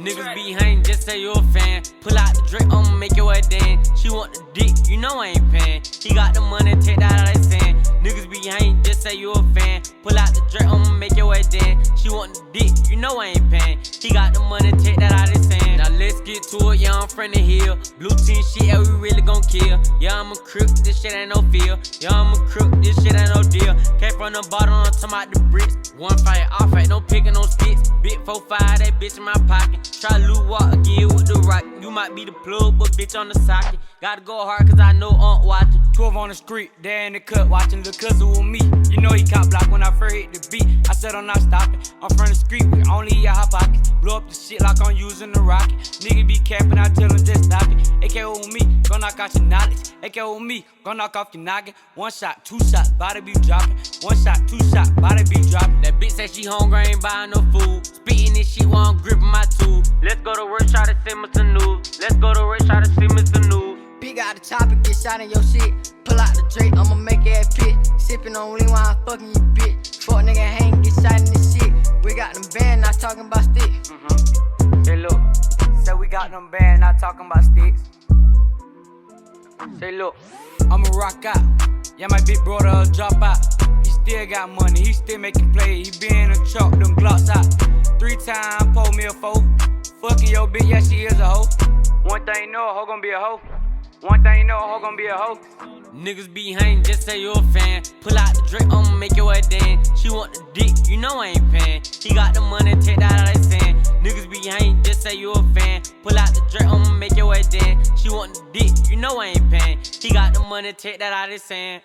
Niggas be hating, just say you a fan. Pull out the drink, I'ma make your way dance. She want the dick, you know I ain't paying. He got the money, take that out of sand. Niggas be hating, just say you a fan. Pull out the drink, I'ma make your way dance. She want the dick, you know I ain't paying. He got the money, take that out of sand. Now let's get to it, yeah, I'm from the hill. Blue team shit, yeah, we really gon' kill. Yeah, I'm a crook, this shit ain't no feel. Yeah, I'm a crook, this shit ain't no deal. Came from the bottom, I'm talking about the bricks. One fight, off fight, no picking no sticks. Big 4-5, that bitch in my pocket. Try to loot walk again with the rock. You might be the plug, but bitch on the socket. Gotta go hard cause I know Aunt watching. 12 on the street, there in the cut, watching the cousin with me. You know he cop block when I first hit the beat. I said I'm not stopping. I'm from the street, we only eat hot pockets. Blow up the shit like I'm using the rocket. Nigga be capping, I tell him just stop it. AK with me, gon' knock out your knowledge. AK with me, gon' knock off your noggin. One shot, two shots, body be dropping. One shot, two shots, body be dropping. That bitch said she hungry, ain't buying no food. Spitting this shit while I'm gripping my tool. Let's go to work, try to send me some news. Let's go to work, try to send me some news. Big out the chopper, get shot in your shit. Pull out the Drake, I'ma make that pit. Sippin' on lean while I'm fucking you, bitch. Fuck nigga hang, get shot in this shit. We got them band, not talking about sticks. Say look, say we got them band, not talking about sticks. Say look, I'ma rock out. Yeah, my big brother drop out. He still got money, he still making plays. He be in a truck, them glocks out. 3 times, pull me a 4. Fucking your bitch, yeah, she is a hoe. One thing you know, a hoe gon' be a hoe. One thing you know, a hoe gon' be a hoe. niggas be hating, just say you a fan. Pull out the drink, I'ma make your way dance. She want the dick, you know I ain't paying. He got the money, take that out of sand. Niggas be hating, just say you a fan. Pull out the drink, I'ma make your way dance. She want the dick, you know I ain't paying. He got the money, take that out of sand.